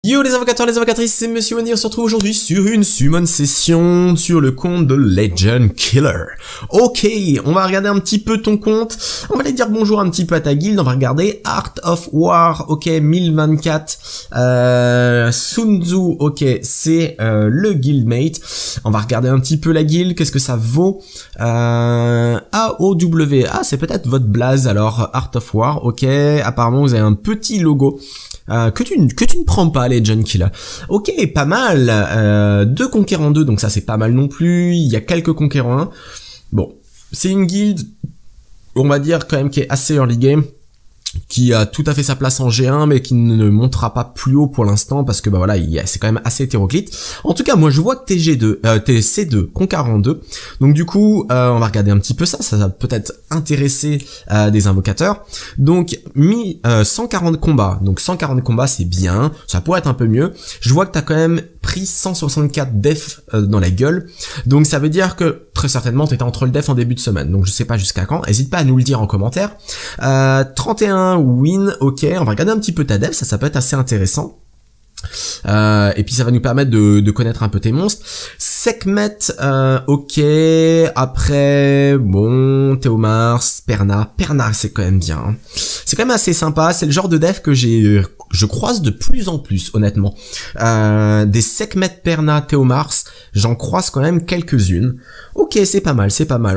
Yo les avocateurs, les avocatrices, c'est Monsieur Wendy, on se retrouve aujourd'hui sur une summon session sur le compte de Legend Killer. Ok, on va regarder un petit peu ton compte, on va aller dire bonjour un petit peu à ta guilde, on va regarder Art of War, ok, 1024, Sun Tzu, ok, c'est le guildmate, on va regarder un petit peu la guilde, qu'est-ce que ça vaut, AOW, c'est peut-être votre blaze alors, Art of War, ok, apparemment vous avez un petit logo, que tu ne prends pas, Legend Killer. Ok, pas mal. 2 conquérants 2, donc ça c'est pas mal non plus. Il y a quelques conquérants 1. Bon, c'est une guilde, on va dire quand même qui est assez early game, qui a tout à fait sa place en G1 mais qui ne montera pas plus haut pour l'instant parce que bah voilà, c'est quand même assez hétéroclite. En tout cas, moi je vois que t'es G2, t'es C2, conquérant 2. Donc du coup, on va regarder un petit peu ça va peut-être intéresser des invocateurs. Donc 140 combats. Donc 140 combats, c'est bien, ça pourrait être un peu mieux. Je vois que t'as quand même pris 164 def dans la gueule. Donc ça veut dire que très certainement t'étais en troll def en début de semaine. Donc je sais pas jusqu'à quand. N'hésite pas à nous le dire en commentaire. 31 win, ok, on va regarder un petit peu ta def, ça peut être assez intéressant. Et puis ça va nous permettre de connaître un peu tes monstres. Sekhmet, ok, après, bon, Théomars, Perna c'est quand même bien. Hein. C'est quand même assez sympa, c'est le genre de def que je croise de plus en plus, honnêtement. Des Sekhmet, Perna, Théomars, j'en croise quand même quelques-unes. Ok, c'est pas mal.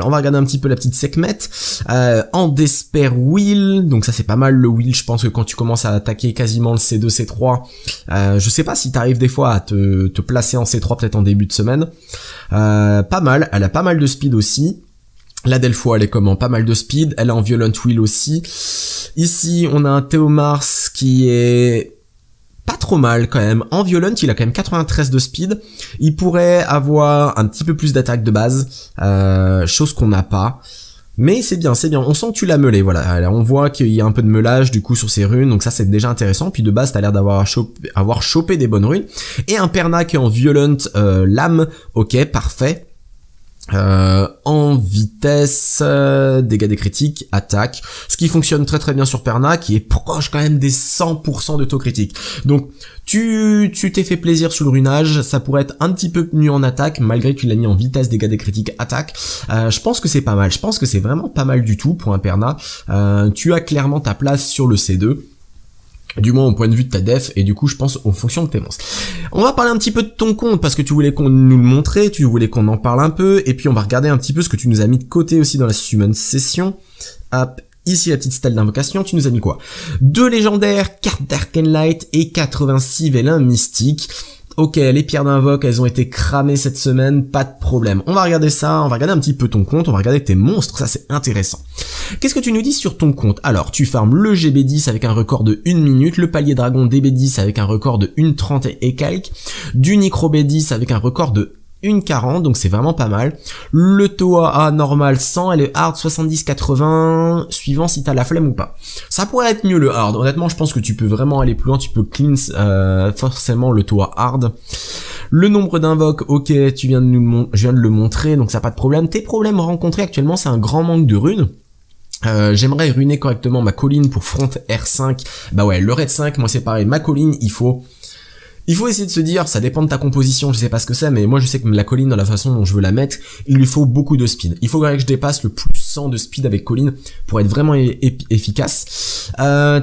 On va regarder un petit peu la petite Sekhmet. En Despair Will, donc ça c'est pas mal le Will, je pense que quand tu commences à attaquer quasiment le C2, C3, je sais pas si t'arrives des fois à te placer en C3 peut-être en début de semaine. Pas mal, elle a pas mal de speed aussi. La Delpho, elle est comment? Pas mal de speed, elle est en Violent Will aussi. Ici, on a un Théomars qui est pas trop mal quand même. En Violent, il a quand même 93 de speed. Il pourrait avoir un petit peu plus d'attaque de base, chose qu'on n'a pas. Mais c'est bien, on sent que tu l'as meulé, voilà. Alors, on voit qu'il y a un peu de meulage du coup sur ces runes, donc ça c'est déjà intéressant. Puis de base, t'as l'air d'avoir chopé des bonnes runes. Et un Perna qui est en Violent lame, ok, parfait. En vitesse, dégâts des critiques, attaque, ce qui fonctionne très très bien sur Perna, qui est proche quand même des 100% de taux critique. Donc tu t'es fait plaisir sur le runage, ça pourrait être un petit peu mieux en attaque, malgré que tu l'as mis en vitesse, dégâts des critiques, attaque. Je pense que c'est pas mal, je pense que c'est vraiment pas mal du tout pour un Perna. Tu as clairement ta place sur le C2. Du moins au point de vue de ta def, et du coup je pense en fonction de tes monstres. On va parler un petit peu de ton compte, parce que tu voulais qu'on nous le montre, tu voulais qu'on en parle un peu, et puis on va regarder un petit peu ce que tu nous as mis de côté aussi dans la summon session. Hop, ici la petite stèle d'invocation, tu nous as mis quoi? 2 légendaires, 4 Darkenlight et 86 vélins mystiques. Ok, les pierres d'invoque, elles ont été cramées cette semaine, pas de problème. On va regarder ça, on va regarder un petit peu ton compte, on va regarder tes monstres, ça c'est intéressant. Qu'est-ce que tu nous dis sur ton compte? Alors, tu farmes le GB10 avec un record de 1 minute, le palier dragon DB10 avec un record de 1:30 et quelques, du Necro B10 avec un record de 1:40, donc c'est vraiment pas mal. Le Toa normal 100 et le hard 70-80, suivant si t'as la flemme ou pas. Ça pourrait être mieux le hard, honnêtement je pense que tu peux vraiment aller plus loin, tu peux cleanse forcément le Toa hard. Le nombre d'invoques, ok, je viens de le montrer, donc ça pas de problème. Tes problèmes rencontrés actuellement, c'est un grand manque de runes. J'aimerais ruiner correctement ma colline pour front R5. Bah ouais, le raid 5, moi c'est pareil, ma colline, il faut essayer de se dire, ça dépend de ta composition, je sais pas ce que c'est, mais moi je sais que la colline, dans la façon dont je veux la mettre, il lui faut beaucoup de speed. Il faudrait que je dépasse le plus 100 de speed avec colline pour être vraiment efficace.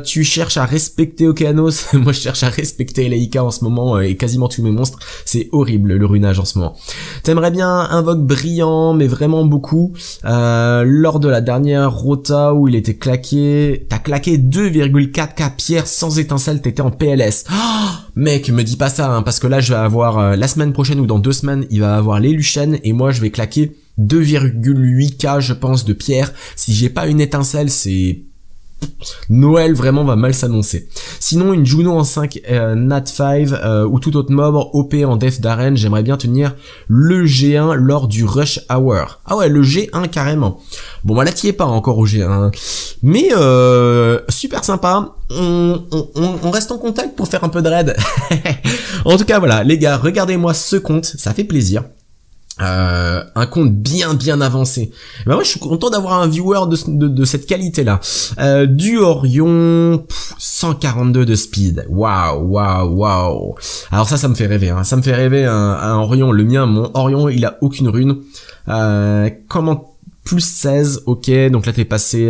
Tu cherches à respecter Okeanos, moi je cherche à respecter Eleika en ce moment, et quasiment tous mes monstres, c'est horrible le runage en ce moment. T'aimerais bien invoque brillant, mais vraiment beaucoup. Lors de la dernière rota où il était claqué, t'as claqué 2,4k pierres sans étincelle, t'étais en PLS. Oh, mec, me dis pas ça, hein, parce que là je vais avoir, la semaine prochaine ou dans 2 semaines, il va avoir l'Eluchen, et moi je vais claquer 2,8k je pense de pierre. Si j'ai pas une étincelle, c'est... Noël vraiment va mal s'annoncer. Sinon une Juno en 5 Nat 5 ou tout autre mob OP en def d'arène, j'aimerais bien tenir le G1 lors du Rush Hour. Ah ouais, le G1 carrément. Bon bah là t'y es pas encore au G1. Mais super sympa. On reste en contact pour faire un peu de raid. En tout cas voilà les gars, regardez-moi ce compte, ça fait plaisir. un compte bien avancé. Ben moi je suis content d'avoir un viewer de cette qualité là. Du Orion, 142 de speed. Waouh. Alors ça me fait rêver, hein. Ça me fait rêver un Orion. Le mien, mon Orion, il a aucune rune. Comment plus 16, ok, donc là t'es passé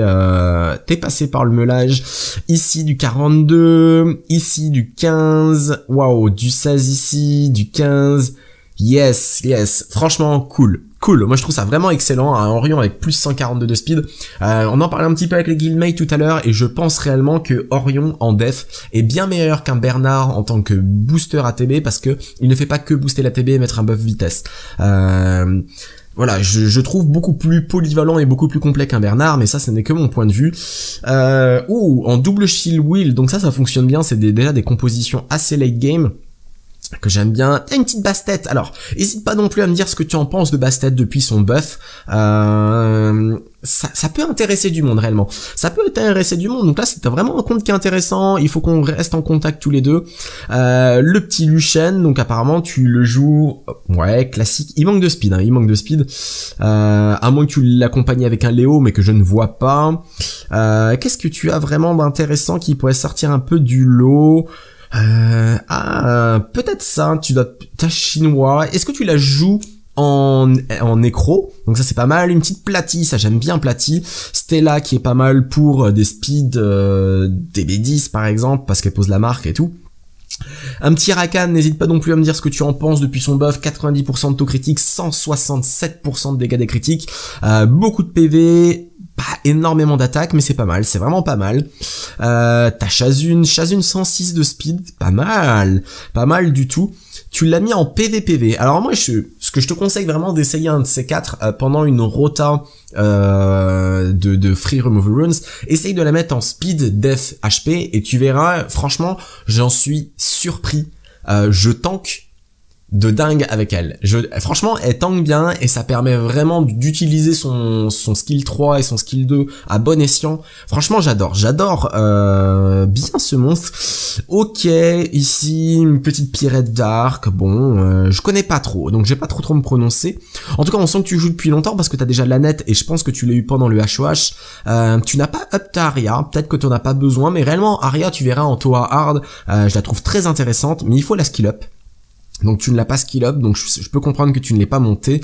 par le meulage. Ici du 42, ici du 15, waouh, du 16 ici, du 15. Yes, franchement cool. Moi je trouve ça vraiment excellent, un Orion avec plus 142 de speed. On en parlait un petit peu avec les guildmates tout à l'heure et je pense réellement que Orion en def est bien meilleur qu'un Bernard en tant que booster ATB parce que il ne fait pas que booster l'ATB et mettre un buff vitesse. Voilà, je trouve beaucoup plus polyvalent et beaucoup plus complet qu'un Bernard, mais ça, ce n'est que mon point de vue. En double shield wheel, donc ça fonctionne bien, c'est déjà des compositions assez late game que j'aime bien. T'as une petite Bastet, alors hésite pas non plus à me dire ce que tu en penses de Bastet depuis son buff. Ça peut intéresser du monde réellement. Ça peut intéresser du monde, donc là c'est vraiment un compte qui est intéressant, il faut qu'on reste en contact tous les deux. Le petit Lucian, donc apparemment tu le joues, ouais, classique, il manque de speed, à moins que tu l'accompagnes avec un Léo, mais que je ne vois pas. Qu'est-ce que tu as vraiment d'intéressant qui pourrait sortir un peu du lot? Peut-être ça, t'as chinois, est-ce que tu la joues en nécro? Donc ça c'est pas mal, une petite Platy, ça j'aime bien Platy. Stella qui est pas mal pour des speeds DB10 par exemple, parce qu'elle pose la marque et tout. Un petit Rakan, n'hésite pas non plus à me dire ce que tu en penses depuis son buff, 90% de taux critique, 167% de dégâts des critiques, beaucoup de PV, pas énormément d'attaque, mais c'est pas mal, c'est vraiment pas mal. T'as Shazun 106 de speed, pas mal du tout. Tu l'as mis en PVPV. Alors moi, ce que je te conseille vraiment d'essayer un de ces quatre pendant une rota de Free Removal Runes, essaye de la mettre en Speed, Death, HP, et tu verras, franchement, j'en suis surpris. Je tank de dingue avec elle. Franchement, elle tank bien et ça permet vraiment d'utiliser son skill 3 et son skill 2 à bon escient. Franchement, j'adore bien ce monstre. Ok, ici une petite Pirate Dark. Bon, je connais pas trop, donc je vais pas trop me prononcer. En tout cas, on sent que tu joues depuis longtemps parce que t'as déjà la net et je pense que tu l'as eu pendant le HOH. Tu n'as pas up ta Aria, peut-être que tu en as pas besoin, mais réellement Aria, tu verras en Toa Hard, je la trouve très intéressante, mais il faut la skill up. Donc tu ne l'as pas skill up, donc je peux comprendre que tu ne l'aies pas monté.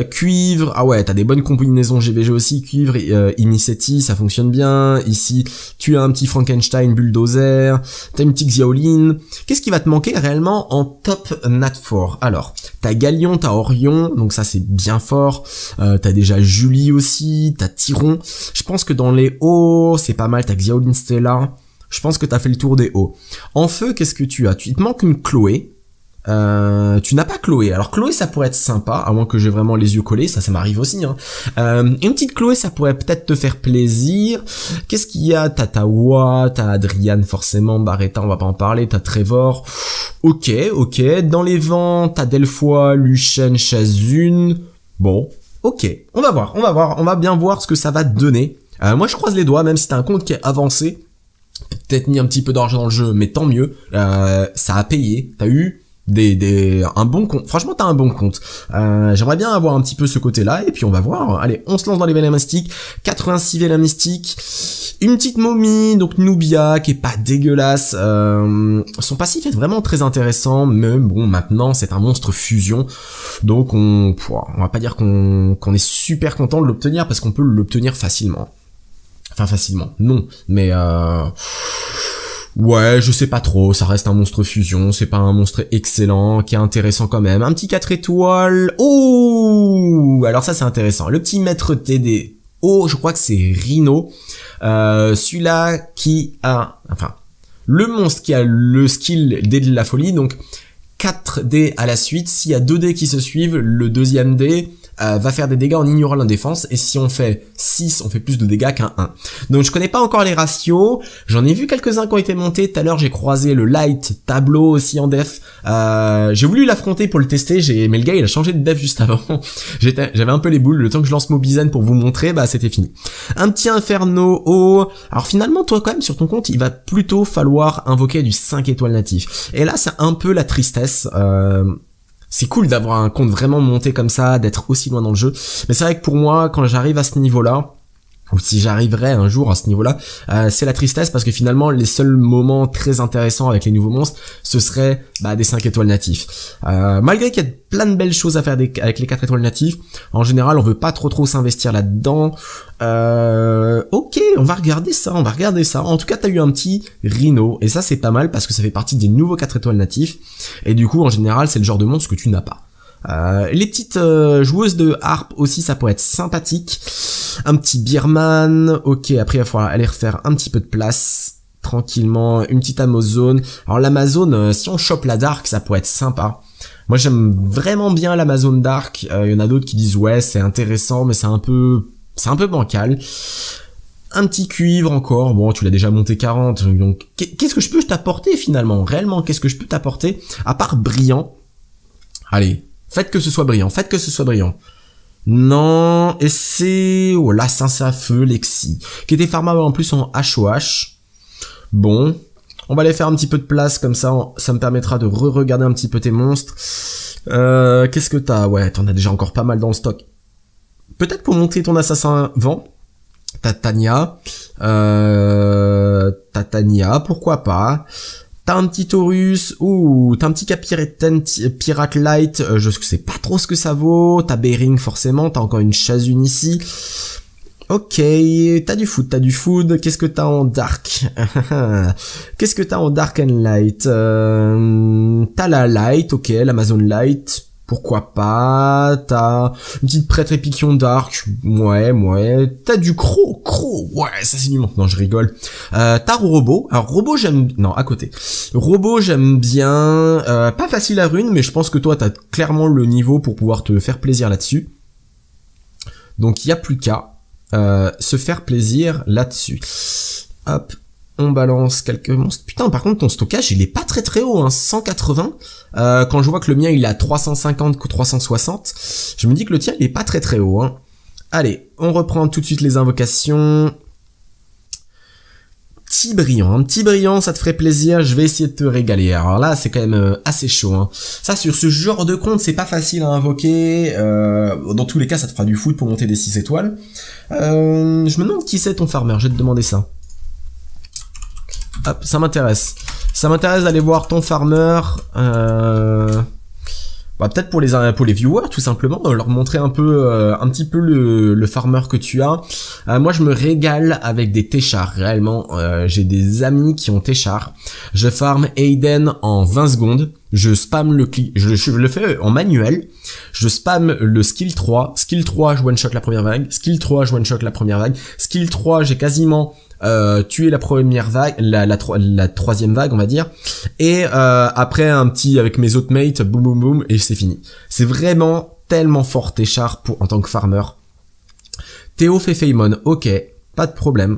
Cuivre, ah ouais, t'as des bonnes combinaisons GVG aussi. Cuivre, Iniseti, ça fonctionne bien. Ici, tu as un petit Frankenstein Bulldozer, t'as une petite Xiaolin. Qu'est-ce qui va te manquer réellement en top Nat 4? Alors, t'as Galion, t'as Orion, donc ça c'est bien fort. T'as déjà Julie aussi, t'as Tyron. Je pense que dans les hauts, c'est pas mal, t'as Xiaolin Stella. Je pense que t'as fait le tour des hauts. En feu, qu'est-ce que tu as? Il te manque une Chloé. Tu n'as pas Chloé. Alors Chloé ça pourrait être sympa, à moins que j'ai vraiment les yeux collés, ça m'arrive aussi, hein. Une petite Chloé ça pourrait peut-être te faire plaisir. Qu'est-ce qu'il y a? T'as Tawa, t'as Adrian forcément, Barretta on va pas en parler, t'as Trevor. Ok. Dans les vents, t'as Delphoi, Lucian, Shazun. Bon, ok. On va bien voir ce que ça va donner. Moi je croise les doigts, même si t'as un compte qui est avancé. Peut-être mis un petit peu d'argent dans le jeu, mais tant mieux. Ça a payé. T'as eu un bon compte. Franchement, t'as un bon compte. J'aimerais bien avoir un petit peu ce côté-là, et puis on va voir. Allez, on se lance dans les vélins mystiques. 86 vélins mystiques. Une petite momie, donc Nubia, qui est pas dégueulasse. Son passif est vraiment très intéressant, mais bon, maintenant, c'est un monstre fusion. Donc, on va pas dire qu'on est super content de l'obtenir, parce qu'on peut l'obtenir facilement. Enfin, facilement. Non. Mais, ouais, je sais pas trop, ça reste un monstre fusion, c'est pas un monstre excellent, qui est intéressant quand même. Un petit 4 étoiles. Oh, alors ça c'est intéressant. Le petit maître TD. Oh, je crois que c'est Rhino. Celui-là qui a, enfin, le monstre qui a le skill dé de la folie, donc 4 dés à la suite. S'il y a 2 dés qui se suivent, le deuxième dé va faire des dégâts en ignorant la défense, et si on fait 6, on fait plus de dégâts qu'un 1. Donc je connais pas encore les ratios, j'en ai vu quelques-uns qui ont été montés, tout à l'heure j'ai croisé le light tableau aussi en def, j'ai voulu l'affronter pour le tester, mais le gars il a changé de def juste avant, j'avais un peu les boules, le temps que je lance Mobizen pour vous montrer, bah c'était fini. Un petit Inferno haut, alors finalement toi quand même sur ton compte il va plutôt falloir invoquer du 5 étoiles natif, et là c'est un peu la tristesse, c'est cool d'avoir un compte vraiment monté comme ça, d'être aussi loin dans le jeu. Mais c'est vrai que pour moi, quand j'arrive à ce niveau-là, ou si j'arriverais un jour à ce niveau-là, c'est la tristesse parce que finalement les seuls moments très intéressants avec les nouveaux monstres, ce serait des 5 étoiles natifs. Malgré qu'il y a plein de belles choses à faire avec les 4 étoiles natifs, en général on veut pas trop s'investir là-dedans. Ok, on va regarder ça. En tout cas t'as eu un petit Rhino, et ça c'est pas mal parce que ça fait partie des nouveaux 4 étoiles natifs, et du coup en général c'est le genre de monstre que tu n'as pas. Les petites joueuses de harpe aussi, ça pourrait être sympathique. Un petit Beerman, ok, après il va falloir aller refaire un petit peu de place, tranquillement, une petite Amazone. Alors l'Amazone, si on chope la Dark, ça pourrait être sympa. Moi j'aime vraiment bien l'Amazone Dark, il y en a d'autres qui disent ouais c'est intéressant, mais c'est un peu bancal. Un petit cuivre encore, bon tu l'as déjà monté 40, donc qu'est-ce que je peux t'apporter finalement? Réellement, qu'est-ce que je peux t'apporter? À part brillant, allez, faites que ce soit brillant. Non, et c'est... Oh, l'assassin à feu, Lexi, qui était farmable en plus en HOH. Bon, on va aller faire un petit peu de place, comme ça, ça me permettra de re-regarder un petit peu tes monstres. Qu'est-ce que t'as? Ouais, t'en as déjà encore pas mal dans le stock. Peut-être pour monter ton assassin vent. Tatania, pourquoi pas. T'as un petit Taurus, t'as un petit Capireten Pirate Light, je sais pas trop ce que ça vaut. T'as Bering forcément, t'as encore une Chazune ici. Ok, t'as du food, qu'est-ce que t'as en dark? Qu'est-ce que t'as en dark and light? T'as la light, ok, l'Amazon Light. Pourquoi pas, t'as une petite prêtre épiquion dark, ouais, t'as du croc, ouais, ça c'est du monde, non je rigole, t'as robot, alors robot j'aime, non à côté, robot j'aime bien, pas facile à rune, mais je pense que toi t'as clairement le niveau pour pouvoir te faire plaisir là-dessus, donc il y a plus qu'à se faire plaisir là-dessus, hop. On balance quelques monstres. Putain, par contre, ton stockage, il est pas très haut, hein. 180. Quand je vois que le mien, il est à 350 ou 360, je me dis que le tien, il est pas très haut, hein. Allez, on reprend tout de suite les invocations. Petit brillant, ça te ferait plaisir, je vais essayer de te régaler. Alors là, c'est quand même assez chaud, hein. Ça, sur ce genre de compte, c'est pas facile à invoquer. Dans tous les cas, ça te fera du foot pour monter des 6 étoiles. Je me demande qui c'est ton farmer, je vais te demander ça. Hop, ça m'intéresse d'aller voir ton farmer, peut-être pour les viewers tout simplement, leur montrer un petit peu le farmer que tu as. Moi je me régale avec des Téchars, réellement, j'ai des amis qui ont Téchars. Je farm Aiden en 20 secondes, je spam je le fais en manuel, je spam le skill 3, je one shot la première vague, skill 3 je one shot la première vague, skill 3 j'ai quasiment tuer la première vague, la troisième vague on va dire, et après un petit avec mes autres mates, boum boum boum, et c'est fini. C'est vraiment tellement fort Téchar en tant que farmer. Théo fait Feymon, ok, pas de problème.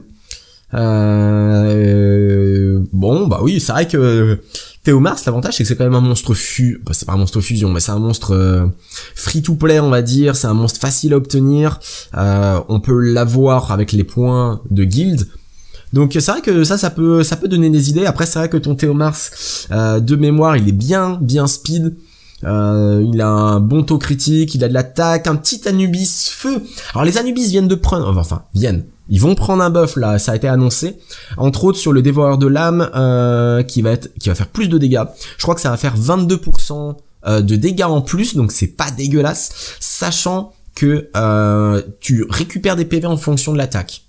Bon bah oui, c'est vrai que Théo Mars, l'avantage c'est que c'est quand même un monstre c'est pas un monstre fusion, mais c'est un monstre free to play on va dire, c'est un monstre facile à obtenir, on peut l'avoir avec les points de guild. Donc c'est vrai que ça peut donner des idées. Après c'est vrai que ton Théo Mars, de mémoire, il est bien speed. Il a un bon taux critique, il a de l'attaque, un petit Anubis feu. Alors les Anubis ils vont prendre un buff là, ça a été annoncé. Entre autres sur le dévoreur de l'âme, qui va faire plus de dégâts. Je crois que ça va faire 22% de dégâts en plus, donc c'est pas dégueulasse, sachant que tu récupères des PV en fonction de l'attaque.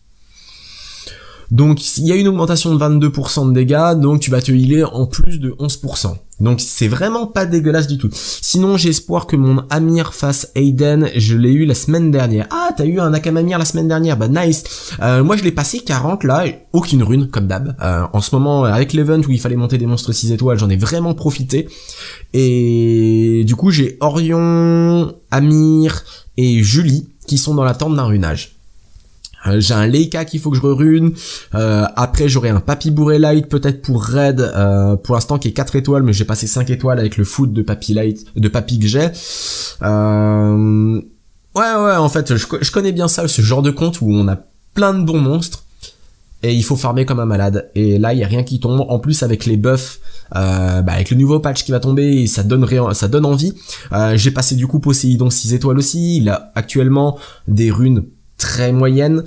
Donc il y a une augmentation de 22% de dégâts, donc tu vas te healer en plus de 11%. Donc c'est vraiment pas dégueulasse du tout. Sinon j'ai espoir que mon Amir fasse Aiden, je l'ai eu la semaine dernière. Ah t'as eu un Akamamir la semaine dernière, bah nice. Moi je l'ai passé 40 là, aucune rune comme d'hab. En ce moment avec l'event où il fallait monter des monstres 6 étoiles, j'en ai vraiment profité. Et du coup j'ai Orion, Amir et Julie qui sont dans l'attente d'un runage. J'ai un Leica qu'il faut que je rerune. Après j'aurai un Papy Bourré Light peut-être pour Raid, pour l'instant qui est 4 étoiles, mais j'ai passé 5 étoiles avec le foot de Papy Light, de Papy que j'ai. Ouais en fait je connais bien ça, ce genre de compte où on a plein de bons monstres. et il faut farmer comme un malade. Et là, il y a rien qui tombe. En plus, avec les buffs, avec le nouveau patch qui va tomber, ça donne envie. J'ai passé du coup Poséidon 6 étoiles aussi. Il a actuellement des runes très moyennes.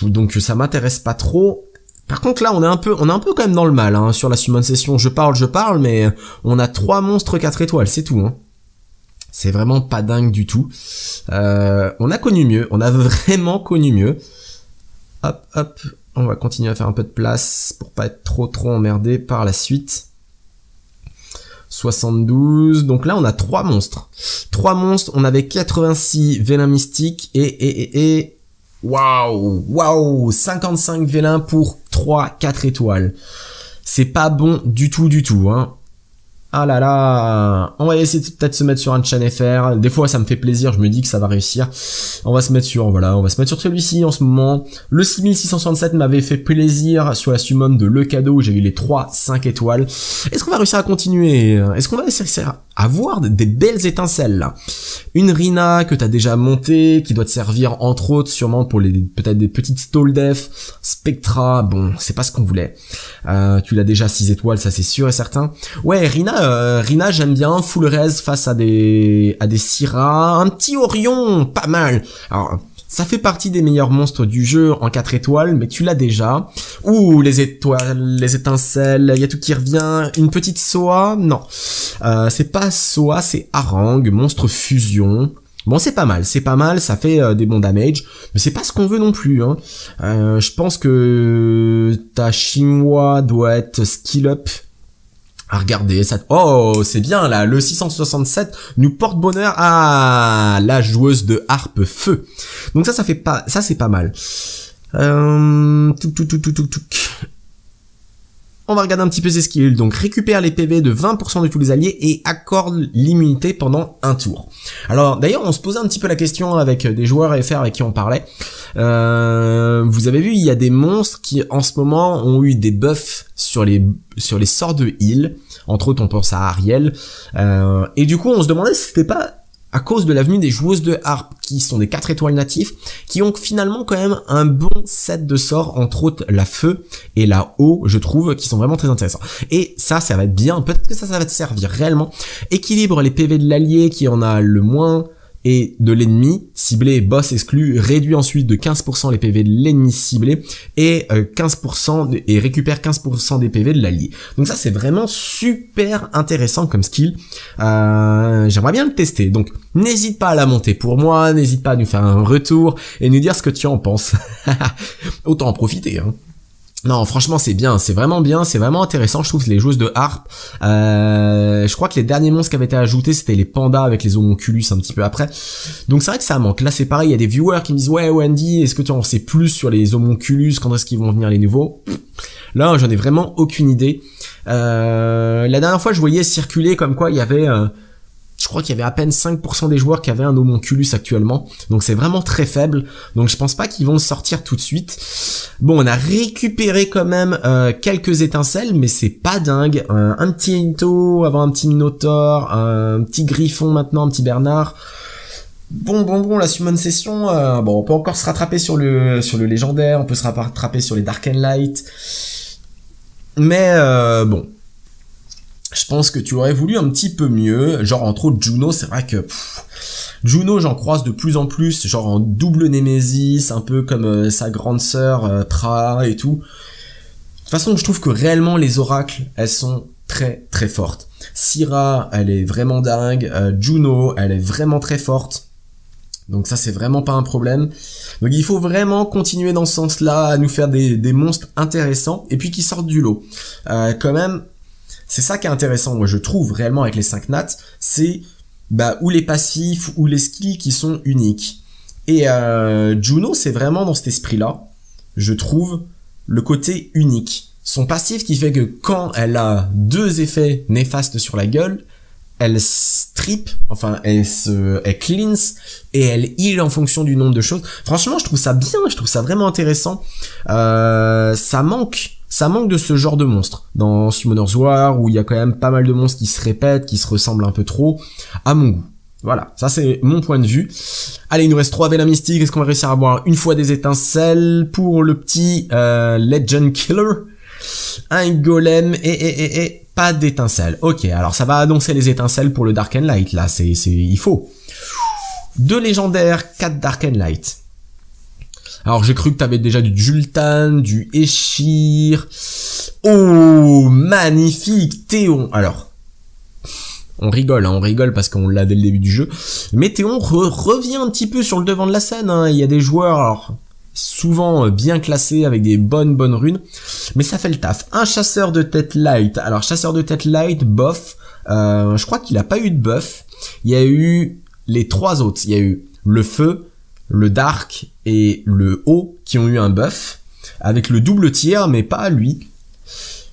Donc ça m'intéresse pas trop. Par contre là on est un peu quand même dans le mal hein, sur la Summon Session. Je parle, mais on a 3 monstres 4 étoiles, c'est tout. Hein. C'est vraiment pas dingue du tout. On a connu mieux, on a vraiment connu mieux. Hop, hop, on va continuer à faire un peu de place pour pas être trop emmerdé par la suite. 72, donc là on a 3 monstres. 3 monstres, on avait 86 vélins mystiques et waouh, 55 vélins pour 4 étoiles. C'est pas bon du tout, hein. Ah là là, on va essayer de peut-être se mettre sur un Chan FR. Des fois ça me fait plaisir, je me dis que ça va réussir. On va se mettre sur celui-ci en ce moment. Le 6667 m'avait fait plaisir sur la summon de Le Cadeau où j'ai eu les 5 étoiles. Est-ce qu'on va réussir à continuer? Est-ce qu'on va réussir à avoir des belles étincelles là? Une Rina que t'as déjà montée, qui doit te servir entre autres sûrement pour peut-être des petites stall def. Spectra, bon, c'est pas ce qu'on voulait. Tu l'as déjà 6 étoiles, ça c'est sûr et certain. Ouais, Rina j'aime bien, full res face à des Syrah, un petit Orion, pas mal. Alors, ça fait partie des meilleurs monstres du jeu en 4 étoiles, mais tu l'as déjà. Ouh, les étoiles, les étincelles, il y a tout qui revient. Une petite Soa, non. C'est pas Soa, c'est Harang, monstre fusion. Bon, c'est pas mal, ça fait des bons damage, mais c'est pas ce qu'on veut non plus. Hein. Je pense que ta Chimwa doit être skill up. Ah, regardez, ça... Oh, c'est bien, là, le 667 nous porte bonheur à la joueuse de harpe feu. Donc ça c'est pas mal. On va regarder un petit peu ses skills. Donc, récupère les PV de 20% de tous les alliés et accorde l'immunité pendant un tour. Alors, d'ailleurs, on se posait un petit peu la question avec des joueurs FR avec qui on parlait. Vous avez vu, il y a des monstres qui, en ce moment, ont eu des buffs sur les sorts de heal. Entre autres, on pense à Ariel. Et du coup, on se demandait si c'était pas à cause de la venue des joueuses de harpe qui sont des 4 étoiles natifs, qui ont finalement quand même un bon set de sorts, entre autres la feu et la eau, je trouve, qui sont vraiment très intéressants. Et ça va être bien, peut-être que ça va te servir réellement. Équilibre les PV de l'allié qui en a le moins et de l'ennemi ciblé, boss exclu, réduit ensuite de 15% les PV de l'ennemi ciblé et 15% et récupère 15% des PV de l'allié. Donc ça c'est vraiment super intéressant comme skill. J'aimerais bien le tester. Donc n'hésite pas à la monter pour moi, n'hésite pas à nous faire un retour et nous dire ce que tu en penses. Autant en profiter, hein. Non, franchement, c'est bien, c'est vraiment bien, c'est vraiment intéressant, je trouve, les joueuses de harpe. Je crois que les derniers monstres qui avaient été ajoutés, c'était les pandas avec les homunculus un petit peu après. Donc c'est vrai que ça manque. Là, c'est pareil, il y a des viewers qui me disent « Ouais, Wendy, est-ce que tu en sais plus sur les homunculus? Quand est-ce qu'ils vont venir les nouveaux ?» Là, j'en ai vraiment aucune idée. La dernière fois, je voyais circuler comme quoi il y avait... je crois qu'il y avait à peine 5% des joueurs qui avaient un homunculus actuellement. Donc c'est vraiment très faible. Donc je pense pas qu'ils vont sortir tout de suite. Bon, on a récupéré quand même quelques étincelles, mais c'est pas dingue. Un petit Into, avoir un petit Minotaur, un petit Griffon maintenant, un petit Bernard. Bon, la Summon Session, bon, on peut encore se rattraper sur le légendaire, on peut se rattraper sur les Dark and Light. Mais bon... Je pense que tu aurais voulu un petit peu mieux, genre entre autres Juno, c'est vrai que Juno j'en croise de plus en plus, genre en double Némésis, un peu comme sa grande sœur Tra et tout. De toute façon je trouve que réellement les oracles, elles sont très très fortes. Syrah, elle est vraiment dingue, Juno, elle est vraiment très forte. Donc ça c'est vraiment pas un problème. Donc il faut vraiment continuer dans ce sens-là, à nous faire des monstres intéressants, et puis qui sortent du lot. Quand même... C'est ça qui est intéressant, moi je trouve réellement avec les 5 nats, c'est ou les passifs ou les skills qui sont uniques. Et Juno c'est vraiment dans cet esprit-là, je trouve, le côté unique. Son passif qui fait que quand elle a 2 effets néfastes sur la gueule, elle strip, enfin elle cleanse et elle heal en fonction du nombre de choses. Franchement je trouve ça bien, je trouve ça vraiment intéressant. Ça manque de ce genre de monstre dans Summoner's War où il y a quand même pas mal de monstres qui se répètent, qui se ressemblent un peu trop, à mon goût. Voilà, ça c'est mon point de vue. Allez, il nous reste 3 Vela mystiques. Est-ce qu'on va réussir à avoir une fois des étincelles pour le petit Legend Killer? Un golem et pas d'étincelles. Ok, alors ça va annoncer les étincelles pour le Dark and Light, là, il faut. 2 légendaires, 4 Dark and Light. Alors j'ai cru que t'avais déjà du Jultan, du Eshir. Oh, magnifique, Théon. Alors, on rigole parce qu'on l'a dès le début du jeu. Mais Théon revient un petit peu sur le devant de la scène, hein. Il y a des joueurs, alors, souvent bien classés avec des bonnes runes. Mais ça fait le taf. Un chasseur de tête light. Alors, chasseur de tête light, buff. Je crois qu'il a pas eu de buff. Il y a eu les 3 autres. Il y a eu le feu, le dark et le haut qui ont eu un buff. Avec le double tir, mais pas lui.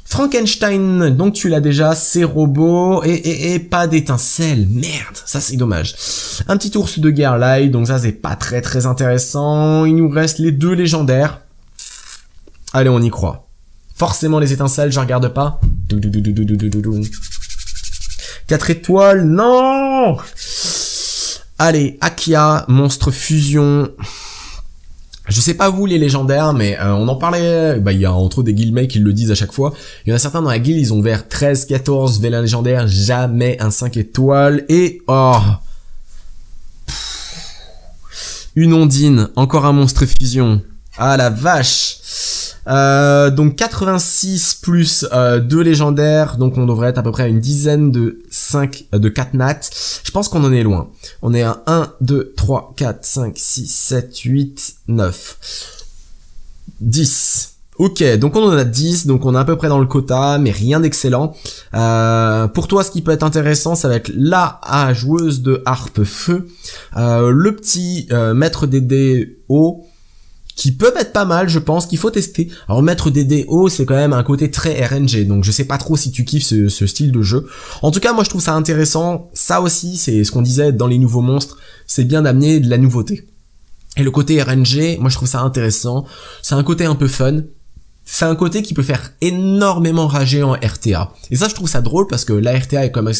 Frankenstein, donc tu l'as déjà, c'est robot, et pas d'étincelle, merde, ça c'est dommage. Un petit ours de guerre light, donc ça c'est pas très intéressant. Il nous reste les 2 légendaires. Allez, on y croit. Forcément les étincelles, je regarde pas. 4 étoiles, non. Allez, Akia, monstre fusion. Je sais pas vous les légendaires, mais on en parlait, il y a entre autres des guildmates qui le disent à chaque fois. Il y en a certains dans la guilde, ils ont vers 13, 14 vélins légendaires, jamais un 5 étoiles. Et une ondine, encore un monstre fusion. Ah la vache. Donc 86 plus 2 légendaires, donc on devrait être à peu près à une dizaine de 4 nats. Je pense qu'on en est loin. On est à 1, 2, 3, 4, 5, 6, 7, 8, 9, 10. Ok, donc on en a 10, donc on est à peu près dans le quota, mais rien d'excellent. Pour toi, ce qui peut être intéressant, ça va être la joueuse de harpe feu, le petit maître des dés haut, qui peuvent être pas mal, je pense, qu'il faut tester. Alors mettre des dés hauts, c'est quand même un côté très RNG, donc je sais pas trop si tu kiffes ce style de jeu. En tout cas, moi je trouve ça intéressant. Ça aussi, c'est ce qu'on disait dans les nouveaux monstres, c'est bien d'amener de la nouveauté. Et le côté RNG, moi je trouve ça intéressant. C'est un côté un peu fun. C'est un côté qui peut faire énormément rager en RTA. Et ça, je trouve ça drôle parce que la RTA est comme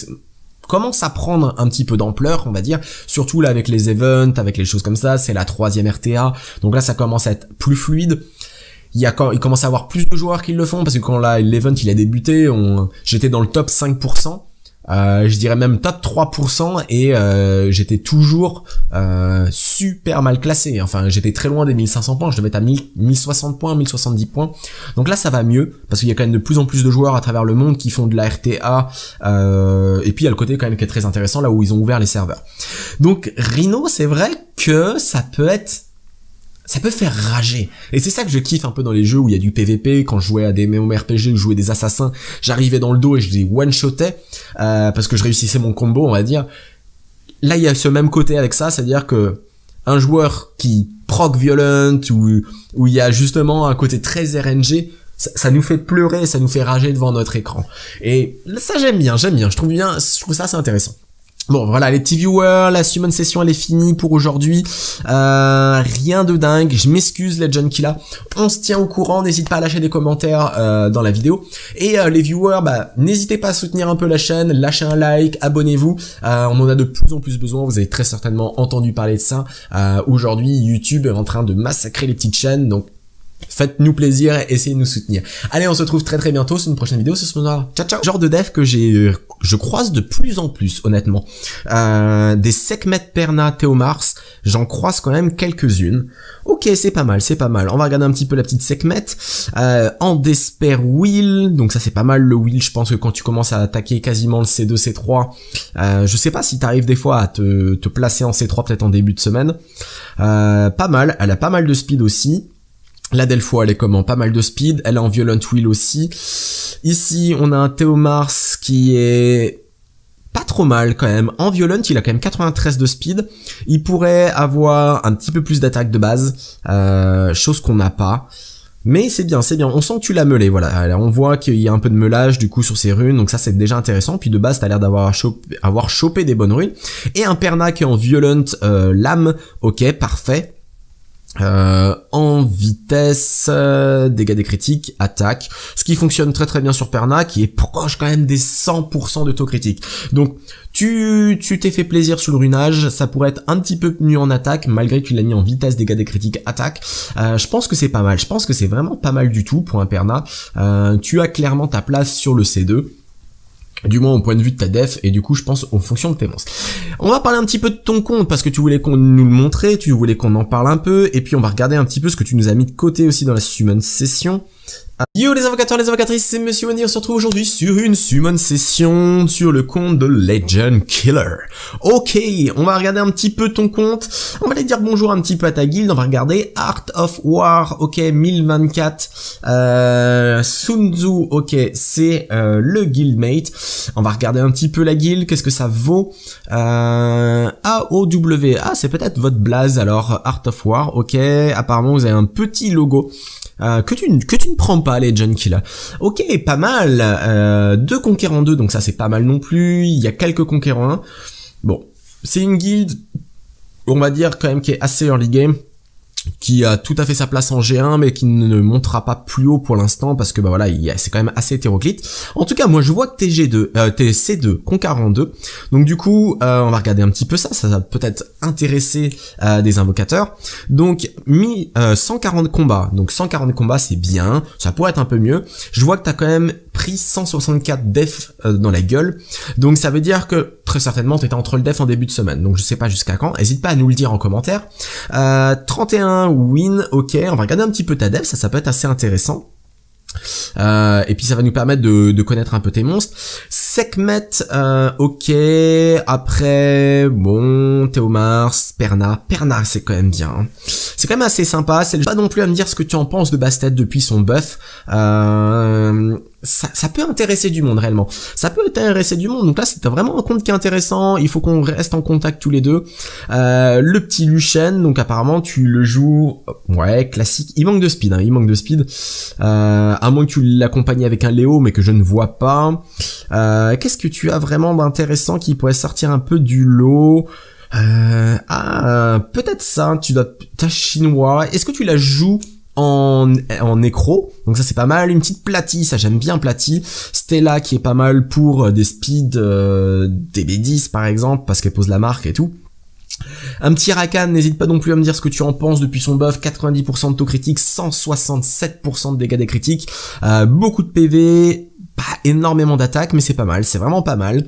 commence à prendre un petit peu d'ampleur, on va dire, surtout là avec les events, avec les choses comme ça, c'est la 3e RTA, donc là ça commence à être plus fluide. Il commence à avoir plus de joueurs qui le font, parce que quand là l'event il a débuté, j'étais dans le top 5%, je dirais même top 3%, et j'étais toujours super mal classé, enfin j'étais très loin des 1500 points, je devais être à 1060 points, 1070 points, donc là ça va mieux, parce qu'il y a quand même de plus en plus de joueurs à travers le monde qui font de la RTA, et puis il y a le côté quand même qui est très intéressant, là où ils ont ouvert les serveurs. Donc Rhino, c'est vrai que ça peut faire rager. Et c'est ça que je kiffe un peu dans les jeux où il y a du PVP. Quand je jouais à des MMORPG, où je jouais des assassins, j'arrivais dans le dos et je les one-shotais, parce que je réussissais mon combo, on va dire. Là, il y a ce même côté avec ça, c'est-à-dire que un joueur qui proc violent, où il y a justement un côté très RNG, ça nous fait pleurer, ça nous fait rager devant notre écran. Et ça, j'aime bien, je trouve ça assez intéressant. Bon, voilà, les petits viewers, la summon session elle est finie pour aujourd'hui. Rien de dingue, je m'excuse les Junkilla. On se tient au courant, n'hésite pas à lâcher des commentaires dans la vidéo. Et les viewers, n'hésitez pas à soutenir un peu la chaîne, lâchez un like, abonnez-vous. On en a de plus en plus besoin, vous avez très certainement entendu parler de ça. Aujourd'hui, YouTube est en train de massacrer les petites chaînes, donc faites-nous plaisir et essayez de nous soutenir. Allez, on se retrouve très ciao sur une prochaine vidéo. Ce sera ciao. Genre de dev que je croise de plus en plus, honnêtement. Des Sekhmet Perna Théomars, j'en croise quand même quelques-unes. Ok, c'est pas mal. On va regarder un petit peu la petite Sekhmet. En Despair Wheel, donc ça c'est pas mal le wheel. Je pense que quand tu commences à attaquer quasiment le C2, C3, je sais pas si t'arrives des fois à te placer en C3 peut-être en début de semaine. Pas mal, elle a pas mal de speed aussi. La Delpho, elle est comment? Pas mal de speed. Elle est en Violent Wheel aussi. Ici, on a un Théomars qui est pas trop mal quand même. En Violent, il a quand même 93 de speed. Il pourrait avoir un petit peu plus d'attaque de base. Chose qu'on n'a pas. Mais c'est bien. On sent que tu l'as meulé, voilà. Alors, on voit qu'il y a un peu de meulage du coup sur ces runes. Donc ça, c'est déjà intéressant. Puis de base, t'as l'air d'avoir chopé des bonnes runes. Et un Perna qui est en Violent lame. Ok, parfait. En vitesse, dégâts des critiques, attaque, ce qui fonctionne très très bien sur Perna, qui est proche quand même des 100% de taux critique. Donc tu t'es fait plaisir sur le runage, ça pourrait être un petit peu mieux en attaque, malgré que tu l'as mis en vitesse, dégâts des critiques, attaque. Je pense que c'est pas mal, je pense que c'est vraiment pas mal du tout pour un Perna. Tu as clairement ta place sur le C2. Du moins au point de vue de ta def, et du coup je pense aux fonctions de tes monstres. On va parler un petit peu de ton compte, parce que tu voulais qu'on nous le montre, tu voulais qu'on en parle un peu, et puis on va regarder un petit peu ce que tu nous as mis de côté aussi dans la summon session. Yo les invocateurs, les invocatrices, c'est Monsieur Wendy, on se retrouve aujourd'hui sur une summon session sur le compte de Legend Killer. Ok, on va regarder un petit peu ton compte, on va aller dire bonjour un petit peu à ta guilde, on va regarder Art of War, ok, 1024, Sun Tzu, ok, c'est le guildmate, on va regarder un petit peu la guilde, qu'est-ce que ça vaut, AOW, c'est peut-être votre blaze alors, Art of War, ok, apparemment vous avez un petit logo, que tu ne prends pas les Legend Killer. Ok, pas mal. 2 conquérants 2, donc ça c'est pas mal non plus. Il y a quelques conquérants 1. Bon, c'est une guilde, on va dire quand même qui est assez early game, qui a tout à fait sa place en G1 mais qui ne montera pas plus haut pour l'instant parce que bah voilà, c'est quand même assez hétéroclite. En tout cas, moi je vois que t'es G2, t'es C2, conquérant 2. Donc du coup, on va regarder un petit peu ça va peut-être intéresser des invocateurs. Donc 140 combats. Donc 140 combats, c'est bien, ça pourrait être un peu mieux. Je vois que t'as quand même pris 164 def dans la gueule. Donc ça veut dire que très certainement t'étais en troll def en début de semaine. Donc je sais pas jusqu'à quand. N'hésite pas à nous le dire en commentaire. 31 win, ok, on va regarder un petit peu ta def, ça peut être assez intéressant. Et puis ça va nous permettre de connaître un peu tes monstres. Sekhmet, ok, après, bon, Théomars, Perna c'est quand même bien. Hein. C'est quand même assez sympa, c'est pas non plus à me dire ce que tu en penses de Bastet depuis son buff. Ça peut intéresser du monde réellement. Ça peut intéresser du monde, donc là c'est vraiment un compte qui est intéressant, il faut qu'on reste en contact tous les deux. Le petit Luchen, donc apparemment tu le joues, ouais, classique, il manque de speed, hein, à moins que tu l'accompagnes avec un Léo, mais que je ne vois pas. Qu'est-ce que tu as vraiment d'intéressant qui pourrait sortir un peu du lot? Peut-être ça, t'as chinois, est-ce que tu la joues en nécro, donc ça c'est pas mal. Une petite Platy, ça j'aime bien Platy. Stella qui est pas mal pour des speeds DB10 par exemple, parce qu'elle pose la marque et tout. Un petit Rakan, n'hésite pas non plus à me dire ce que tu en penses depuis son buff, 90% de taux critique, 167% de dégâts des critiques, beaucoup de PV, pas énormément d'attaque, mais c'est pas mal, c'est vraiment pas mal.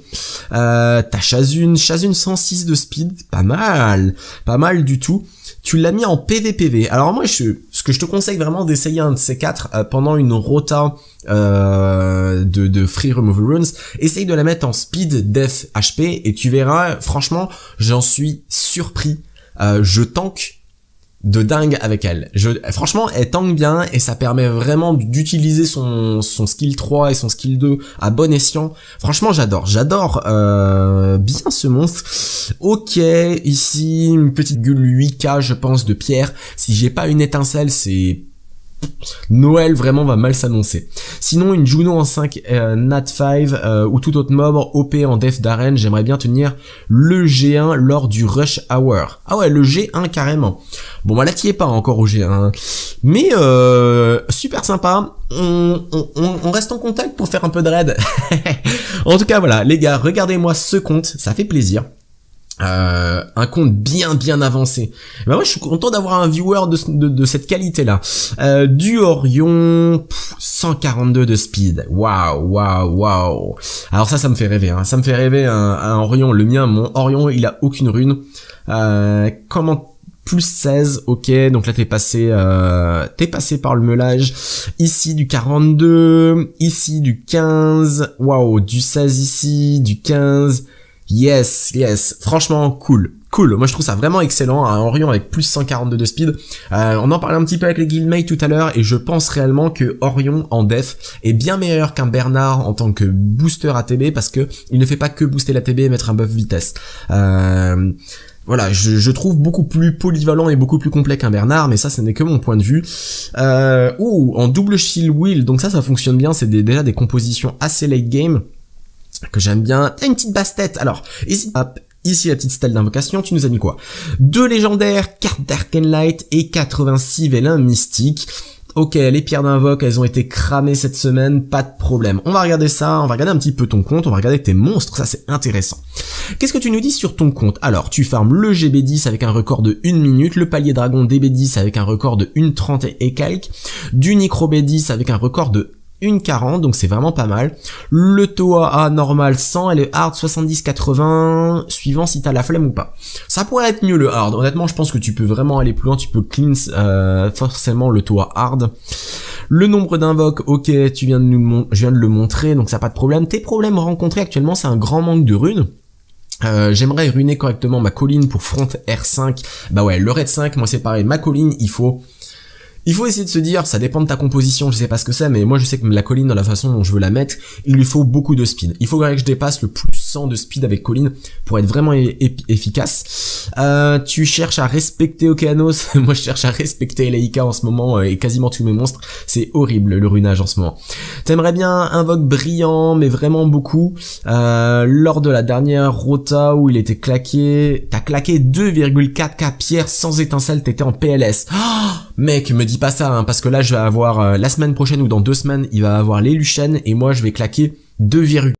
T'as Shazun 106 de speed, pas mal du tout. Tu l'as mis en PVPV. Alors moi, ce que je te conseille vraiment d'essayer un de ces 4 pendant une rota de Free Removal Runes, essaye de la mettre en Speed, Death, HP, et tu verras, franchement, j'en suis surpris. Je tank de dingue avec elle. Franchement, elle tank bien et ça permet vraiment d'utiliser son skill 3 et son skill 2 à bon escient. Franchement, j'adore bien ce monstre. Ok, ici, une petite gueule 8K, je pense, de pierre. Si j'ai pas une étincelle, c'est... Noël vraiment va mal s'annoncer. Sinon une Juno en 5 Nat 5 ou tout autre mob OP en def d'arène, j'aimerais bien tenir le G1 lors du Rush Hour. Ah ouais, le G1 carrément. Bon bah là t'y es pas encore au G1. Mais super sympa. On reste en contact pour faire un peu de raid. En tout cas voilà, les gars, regardez-moi ce compte, ça fait plaisir. Un compte bien avancé. Ben moi je suis content d'avoir un viewer de cette qualité là. Du Orion, 142 de speed. Waouh. Alors ça me fait rêver, hein. Ça me fait rêver un Orion. Le mien, mon Orion, il a aucune rune. Comment plus 16, ok, donc là t'es passé par le meulage, ici du 42, ici du 15, waouh, du 16 ici, du 15, yes, franchement cool, moi je trouve ça vraiment excellent, un Orion avec plus 142 de speed. On en parlait un petit peu avec les guildmates tout à l'heure et je pense réellement que Orion en def est bien meilleur qu'un Bernard en tant que booster ATB parce que il ne fait pas que booster l'ATB et mettre un buff vitesse. Voilà, je trouve beaucoup plus polyvalent et beaucoup plus complet qu'un Bernard, mais ça, ce n'est que mon point de vue. En double shield wheel, donc ça fonctionne bien, c'est déjà des compositions assez late game, que j'aime bien. T'as une petite basse-tête, alors, Ici la petite stèle d'invocation, tu nous as mis quoi? 2 légendaires, carte d'Arcane Light et 86 vélins mystiques. Ok, les pierres d'invoque, elles ont été cramées cette semaine, pas de problème. On va regarder ça, on va regarder un petit peu ton compte, on va regarder tes monstres, ça c'est intéressant. Qu'est-ce que tu nous dis sur ton compte? Alors, tu farmes le GB10 avec un record de 1 minute, le palier dragon DB10 avec un record de 1:30 et quelques, du Necro B10 avec un record de 1:40, donc c'est vraiment pas mal. Le Toa normal 100 et le hard 70-80, suivant si t'as la flemme ou pas. Ça pourrait être mieux le hard, honnêtement je pense que tu peux vraiment aller plus loin, tu peux cleanse forcément le Toa hard. Le nombre d'invoques, ok, je viens de le montrer, donc ça n'a pas de problème. Tes problèmes rencontrés actuellement, c'est un grand manque de runes. J'aimerais ruiner correctement ma colline pour front R5. Bah ouais, le raid 5, moi c'est pareil, ma colline, il faut essayer de se dire, ça dépend de ta composition, je sais pas ce que c'est, mais moi je sais que la colline, dans la façon dont je veux la mettre, il lui faut beaucoup de speed. Il faudrait que je dépasse le plus 100 de speed avec colline pour être vraiment efficace. Tu cherches à respecter Okeanos, moi je cherche à respecter Eleika en ce moment et quasiment tous mes monstres, c'est horrible le runage en ce moment. T'aimerais bien invoque brillant, mais vraiment beaucoup. Lors de la dernière rota où il était claqué, t'as claqué 2,4k pierres sans étincelle, t'étais en PLS. Oh, mec, me dis pas ça, hein, parce que là je vais avoir, la semaine prochaine ou dans 2 semaines, il va avoir les Luchen et moi je vais claquer 2,